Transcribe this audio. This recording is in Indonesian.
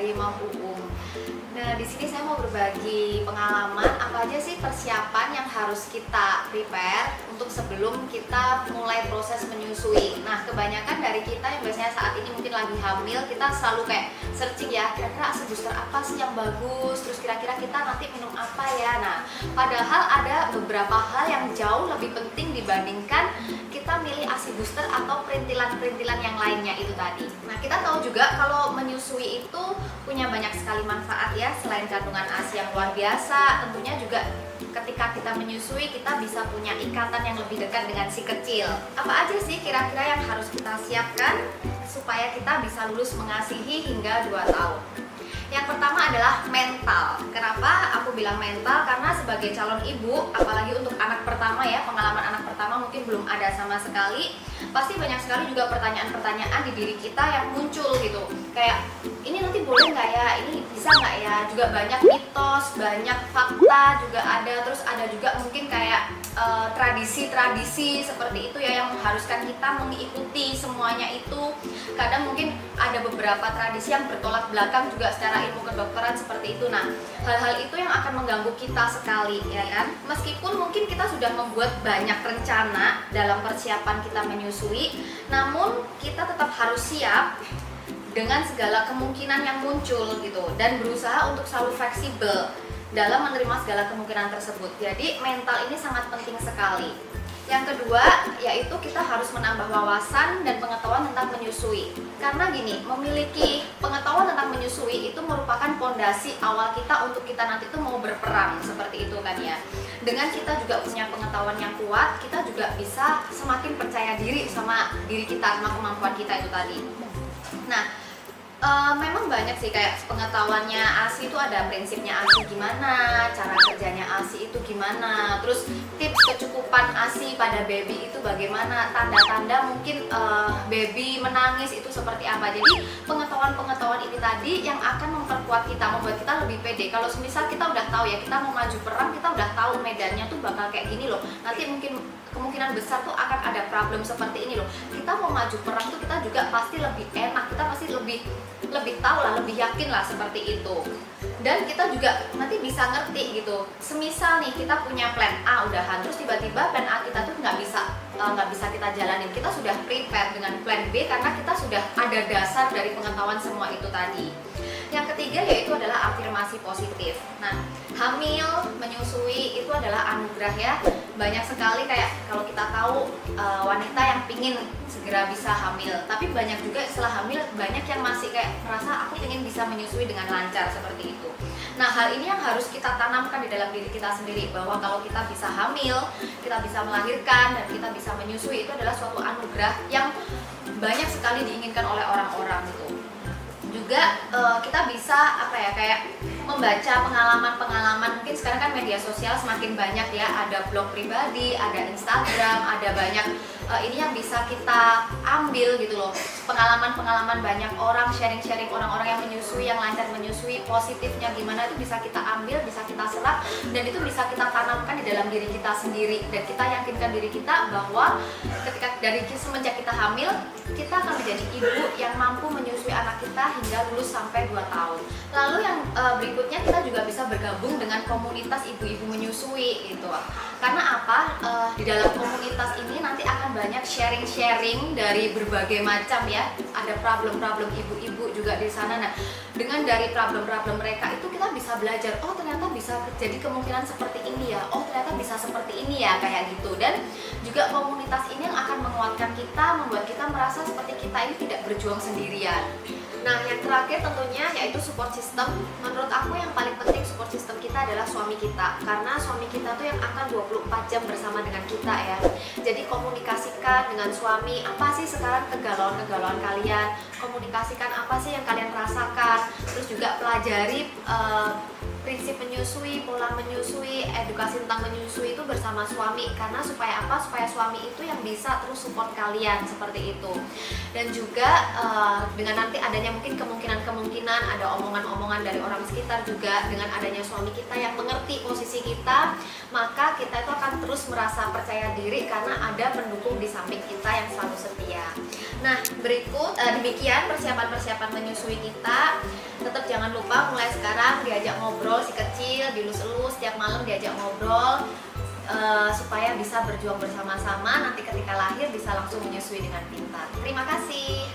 dari Mam Uum. Nah, di sini saya mau berbagi pengalaman apa aja sih persiapan yang harus kita prepare untuk sebelum kita mulai proses menyusui. Nah, kebanyakan dari kita yang biasanya saat ini mungkin lagi hamil, kita selalu kayak searching ya, kira-kira ASI booster apa sih yang bagus, terus kira-kira kita nanti minum apa ya. Nah, padahal ada beberapa hal yang jauh lebih penting dibandingkan kita milih ASI booster atau perintilan-perintilan yang lainnya itu tadi. Nah, kita tahu juga kalau menyusui itu punya banyak sekali manfaat ya, selain kandungan ASI yang luar biasa, tentunya juga ketika kita menyusui kita bisa punya ikatan yang lebih dekat dengan si kecil. Apa aja sih kira-kira yang harus kita siapkan supaya kita bisa lulus mengasihi hingga 2 tahun? Yang pertama adalah mental. Kenapa aku bilang mental? Karena sebagai calon ibu, apalagi untuk anak pertama ya, pengalaman anak pertama mungkin belum ada sama sekali, pasti banyak sekali juga pertanyaan-pertanyaan di diri kita yang muncul gitu. Kayak, ini nanti boleh nggak ya? Ini bisa nggak ya? Juga banyak mitos, banyak fakta juga ada. Terus ada juga mungkin kayak tradisi-tradisi seperti itu ya, yang mengharuskan kita mengikuti semuanya itu. Kadang mungkin ada beberapa tradisi yang bertolak belakang juga secara ilmu kedokteran seperti itu. Nah, hal-hal itu yang akan mengganggu kita sekali ya kan. Meskipun mungkin kita sudah membuat banyak rencana dalam persiapan kita menyusui, namun kita tetap harus siap dengan segala kemungkinan yang muncul gitu, dan berusaha untuk selalu fleksibel dalam menerima segala kemungkinan tersebut. Jadi mental ini sangat penting sekali. Yang kedua, yaitu kita harus menambah wawasan dan pengetahuan tentang menyusui. Karena gini, memiliki pengetahuan tentang menyusui itu merupakan fondasi awal kita untuk kita nanti itu mau berperang, seperti itu kan ya. Dengan kita juga punya pengetahuan yang kuat, kita juga bisa semakin percaya diri sama diri kita, sama kemampuan kita itu tadi. Nah, memang banyak sih kayak pengetahuannya ASI itu ada prinsipnya ASI gimana, cara kerjanya ASI itu gimana, terus tips kecukupan ASI pada baby itu bagaimana, tanda-tanda mungkin baby menangis itu seperti apa. Jadi pengetahuan-pengetahuan ini tadi yang akan memperkuat kita, membuat kita lebih pede. Kalau semisal kita udah tahu ya, kita mau maju perang, kita udah tahu medannya tuh bakal kayak gini loh, nanti mungkin kemungkinan besar tuh akan ada problem seperti ini loh. Kita mau maju perang tuh kita juga pasti lebih enak, kita pasti lebih tahu lah, lebih yakin lah seperti itu. Dan kita juga nanti bisa ngerti gitu. Semisal nih kita punya plan A udahan, terus tiba-tiba plan A kita tuh nggak bisa kita jalanin. Kita sudah prepare dengan plan B karena kita sudah ada dasar dari pengetahuan semua itu tadi. Yang ketiga yaitu adalah afirmasi positif. Nah, hamil, menyusui itu adalah anugerah ya. Banyak sekali kayak kalau kita tahu wanita yang pingin segera bisa hamil, tapi banyak juga setelah hamil banyak yang masih kayak merasa aku ingin bisa menyusui dengan lancar seperti itu. Nah, hal ini yang harus kita tanamkan di dalam diri kita sendiri, bahwa kalau kita bisa hamil, kita bisa melahirkan, dan kita bisa menyusui, itu adalah suatu anugerah yang banyak sekali diinginkan oleh orang-orang gitu. Juga kita bisa kayak membaca pengalaman-pengalaman. Mungkin sekarang kan media sosial semakin banyak ya, ada blog pribadi, ada Instagram, ada banyak ini yang bisa kita ambil gitu loh, pengalaman-pengalaman banyak orang, sharing-sharing orang-orang yang menyusui, yang lancar menyusui, positifnya gimana itu bisa kita ambil, bisa kita serap, dan itu bisa kita tanamkan di dalam diri kita sendiri, dan kita yakinkan diri kita bahwa ketika dari semenjak kita hamil, kita akan menjadi ibu yang mampu menyusui anak kita hingga lulus sampai 2 tahun. Lalu yang berikutnya, kita juga bisa bergabung dengan komunitas ibu-ibu menyusui gitu. Karena apa? Di dalam komunitas ini nanti akan banyak sharing-sharing dari berbagai macam ya. Ada problem-problem ibu-ibu juga di sana. Nah, dengan dari problem-problem mereka itu kita bisa belajar, oh ternyata bisa terjadi kemungkinan seperti ini ya, oh ternyata bisa seperti ini ya, kayak gitu. Dan juga komunitas ini yang akan menguatkan kita, membuat kita merasa seperti kita ini tidak berjuang sendirian. Nah, yang terakhir tentunya yaitu support system. Menurut aku yang paling penting support system kita adalah suami kita, karena suami kita tuh yang akan 24 jam bersama dengan kita ya. Jadi komunikasikan dengan suami, apa sih sekarang kegalauan-kegalauan kalian, komunikasikan apa sih yang kalian rasakan, terus juga pelajari prinsip menyusui, pola menyusui, edukasi tentang menyusui itu bersama suami. Karena supaya apa? Supaya suami itu yang bisa terus support kalian seperti itu. Dan juga dengan nanti adanya mungkin kemungkinan ada omongan-omongan dari orang sekitar juga, dengan adanya suami kita yang mengerti posisi kita, maka kita itu akan terus merasa percaya diri karena ada pendukung di samping kita yang selalu setia. Nah, berikut demikian persiapan-persiapan menyusui kita. Tetap jangan lupa mulai sekarang diajak ngobrol si kecil, dilus-elus setiap malam diajak ngobrol supaya bisa berjuang bersama-sama, nanti ketika lahir bisa langsung menyusui dengan pintar. Terima kasih.